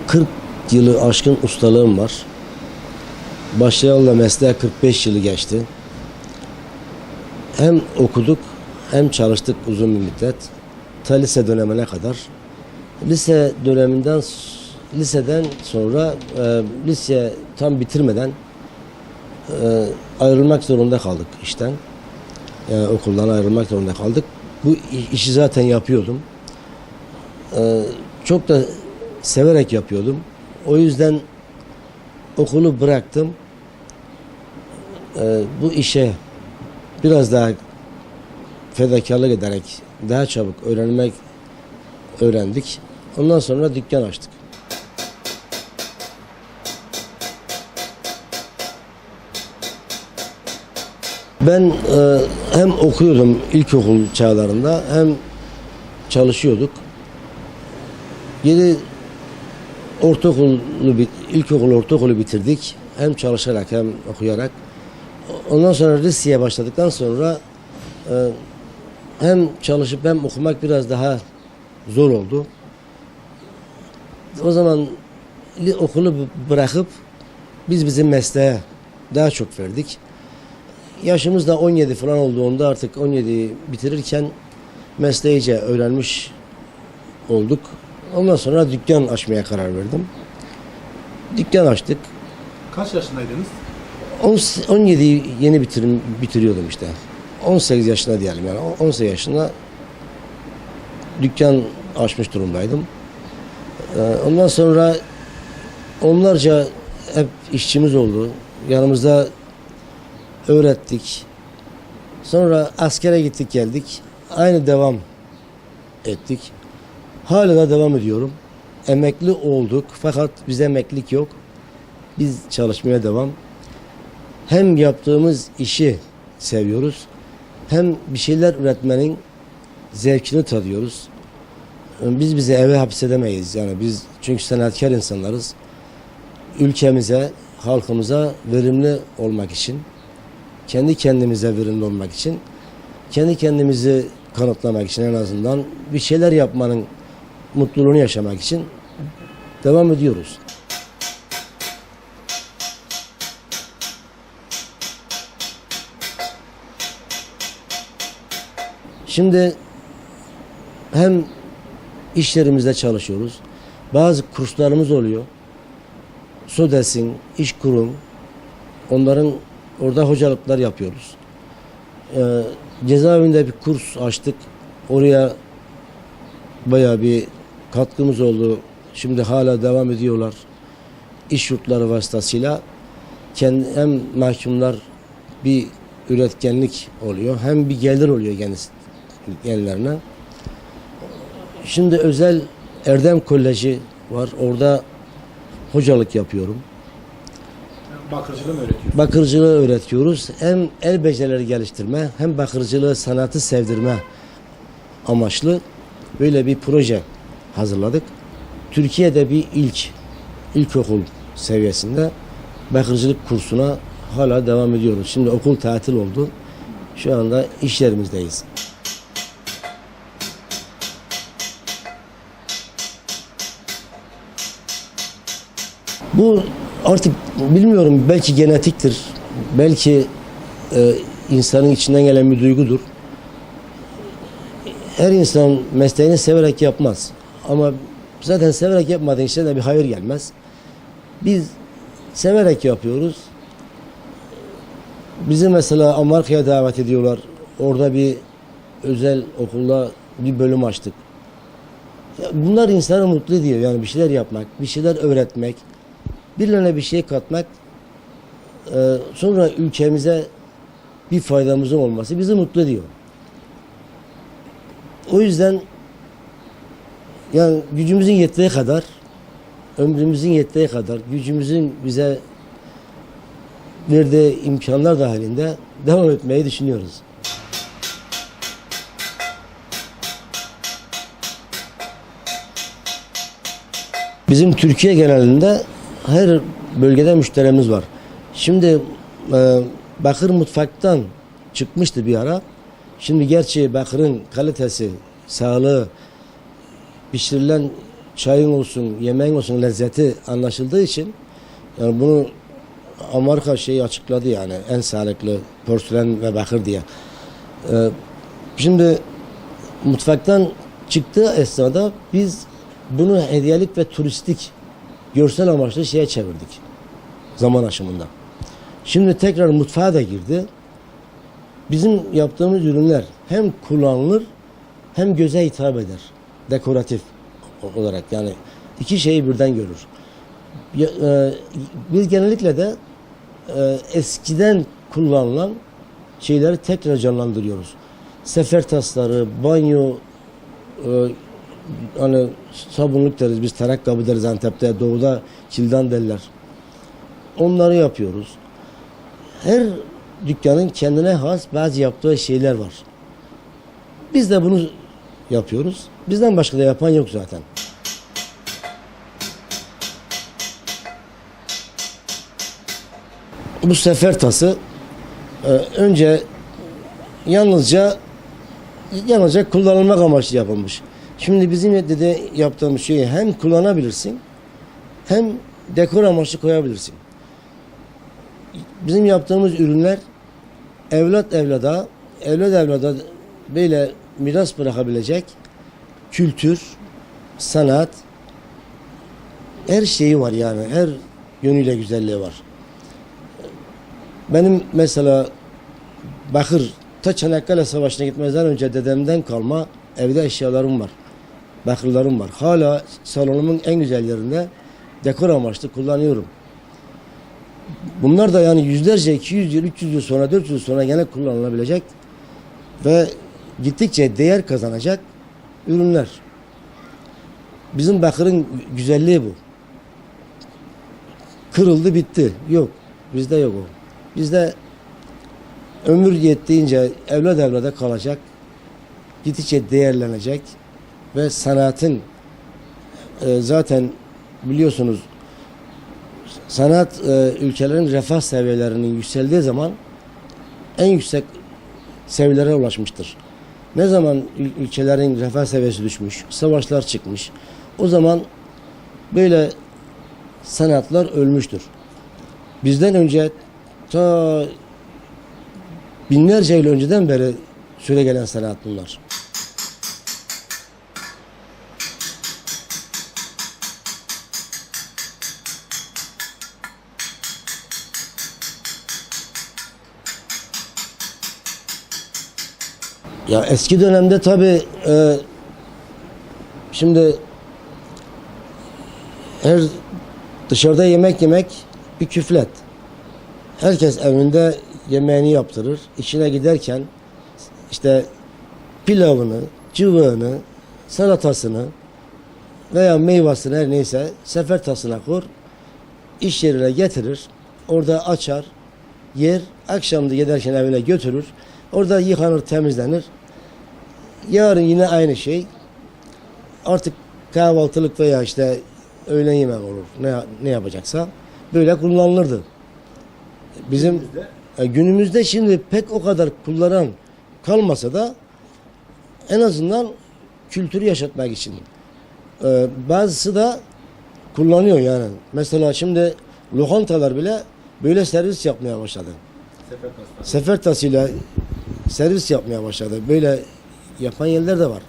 40 yılı aşkın ustalığım var. Başlayalı mesleğe 45 yılı geçti. Hem okuduk hem çalıştık uzun bir müddet. Ta lise dönemine kadar. Liseden sonra lise tam bitirmeden ayrılmak zorunda kaldık işten. Yani okuldan ayrılmak zorunda kaldık. Bu işi zaten yapıyordum. Çok da severek yapıyordum. O yüzden okulu bıraktım. Bu işe biraz daha fedakarlık ederek daha çabuk öğrendik. Ondan sonra dükkan açtık. Ben hem okuyordum ilkokul çağlarında hem çalışıyorduk. İlkokul, ortaokulu bitirdik. Hem çalışarak hem okuyarak. Ondan sonra liseye başladıktan sonra hem çalışıp hem okumak biraz daha zor oldu. O zaman okulu bırakıp bizim mesleğe daha çok verdik. Yaşımız da 17 falan olduğunda artık 17 bitirirken mesleğice öğrenmiş olduk. Ondan sonra dükkan açmaya karar verdim. Dükkan açtık. Kaç yaşındaydınız? 17'yi yeni bitiriyordum işte. 18 yaşında diyelim yani. 18 yaşında dükkan açmış durumdaydım. Ondan sonra onlarca hep işçimiz oldu. Yanımızda öğrettik. Sonra askere gittik geldik. Aynı devam ettik. Hala da devam ediyorum. Emekli olduk fakat bize emeklilik yok. Biz çalışmaya devam. Hem yaptığımız işi seviyoruz hem bir şeyler üretmenin zevkini tadıyoruz. Biz bizi eve hapsedemeyiz. Yani biz çünkü sanatkar insanlarız. Ülkemize, halkımıza verimli olmak için, kendi kendimize verimli olmak için, kendi kendimizi kanıtlamak için en azından bir şeyler yapmanın mutluluğunu yaşamak için devam ediyoruz. Şimdi hem iş yerimizde çalışıyoruz. Bazı kurslarımız oluyor. SODES'in, İşkurum, onların orada hocalıklar yapıyoruz. Cezaevinde bir kurs açtık. Oraya bayağı bir katkımız oldu. Şimdi hala devam ediyorlar. İş yurtları vasıtasıyla hem mahkumlar bir üretkenlik oluyor hem bir gelir oluyor kendilerine. Şimdi özel Erdem Koleji var. Orada hocalık yapıyorum. Bakırcılığı mı öğretiyorsunuz? Bakırcılığı öğretiyoruz. Hem el becerileri geliştirme hem bakırcılığı sanatı sevdirme amaçlı böyle bir proje hazırladık. Türkiye'de bir ilkokul seviyesinde bakırcılık kursuna hala devam ediyoruz. Şimdi okul tatil oldu. Şu anda iş yerimizdeyiz. Bu artık bilmiyorum, belki genetiktir, belki insanın içinden gelen bir duygudur. Her insan mesleğini severek yapmaz. Ama zaten severek yapmadığın işte de bir hayır gelmez. Biz severek yapıyoruz. Bizi mesela Amerika'ya davet ediyorlar. Orada bir özel okulda bir bölüm açtık. Bunlar insanı mutlu ediyor. Yani bir şeyler yapmak, bir şeyler öğretmek, birilerine bir şey katmak, sonra ülkemize bir faydamızın olması bizi mutlu ediyor. O yüzden yani gücümüzün yettiği kadar, ömrümüzün yettiği kadar, gücümüzün bize verdiği imkanlar dahilinde devam etmeyi düşünüyoruz. Bizim Türkiye genelinde her bölgede müşterimiz var. Şimdi bakır mutfaktan çıkmıştı bir ara. Şimdi gerçi bakırın kalitesi, sağlığı, pişirilen çayın olsun, yemeğin olsun lezzeti anlaşıldığı için yani bunu Amerika şeyi açıkladı yani en sağlıklı porselen ve bakır diye. Şimdi mutfaktan çıktığı esnada biz bunu hediyelik ve turistik görsel amaçlı şeye çevirdik zaman aşımında. Şimdi tekrar mutfağa da girdi. Bizim yaptığımız ürünler hem kullanılır hem göze hitap eder. Dekoratif olarak yani iki şeyi birden görür. Biz genellikle de eskiden kullanılan şeyleri tekrar canlandırıyoruz. Sefer tasları, banyo, hani sabunluk deriz, biz tarak deriz Antep'te, doğuda kildan derler. Onları yapıyoruz. Her dükkanın kendine has bazı yaptığı şeyler var. Biz de bunu yapıyoruz. Bizden başka da yapan yok zaten. Bu sefer tası önce yalnızca kullanılmak amaçlı yapılmış. Şimdi bizim yaptığımız şeyi hem kullanabilirsin hem dekor amaçlı koyabilirsin. Bizim yaptığımız ürünler evlat evlada böyle miras bırakabilecek kültür, sanat, her şeyi var yani. Her yönüyle güzelliği var. Benim mesela bakır ta Çanakkale Savaşı'na gitmezden önce dedemden kalma evde eşyalarım var. Bakırlarım var. Hala salonumun en güzel yerinde dekor amaçlı kullanıyorum. Bunlar da yani yüzlerce, 200 yıl, 300 yıl sonra, 400 yıl sonra gene kullanılabilecek ve gittikçe değer kazanacak ürünler. Bizim bakırın güzelliği bu. Kırıldı bitti. Yok. Bizde yok o. Bizde ömür yettiğince evlat evlada kalacak. Gittikçe değerlenecek ve sanatın zaten biliyorsunuz sanat ülkelerin refah seviyelerinin yükseldiği zaman en yüksek seviyelere ulaşmıştır. Ne zaman ülkelerin refah seviyesi düşmüş, savaşlar çıkmış, o zaman böyle sanatlar ölmüştür. Bizden önce ta binlerce yıl önceden beri süre gelen sanat bunlar. Ya eski dönemde tabii şimdi her dışarıda yemek yemek bir küflet. Herkes evinde yemeğini yaptırır. İşine giderken işte pilavını, cıvığını, salatasını veya meyvasını her neyse sefer tasına kur. İş yerine getirir. Orada açar, yer. Akşam da giderken evine götürür. Orada yıkanır, temizlenir. Yarın yine aynı şey. Artık kahvaltılık veya işte öğlen yemek olur. Ne yapacaksa böyle kullanılırdı. Bizim günümüzde şimdi pek o kadar kullanan kalmasa da en azından kültürü yaşatmak için. Bazısı da kullanıyor yani. Mesela şimdi lokantalar bile böyle servis yapmaya başladı. Sefer tasıyla servis yapmaya başladı. Böyle yapan yerler de var.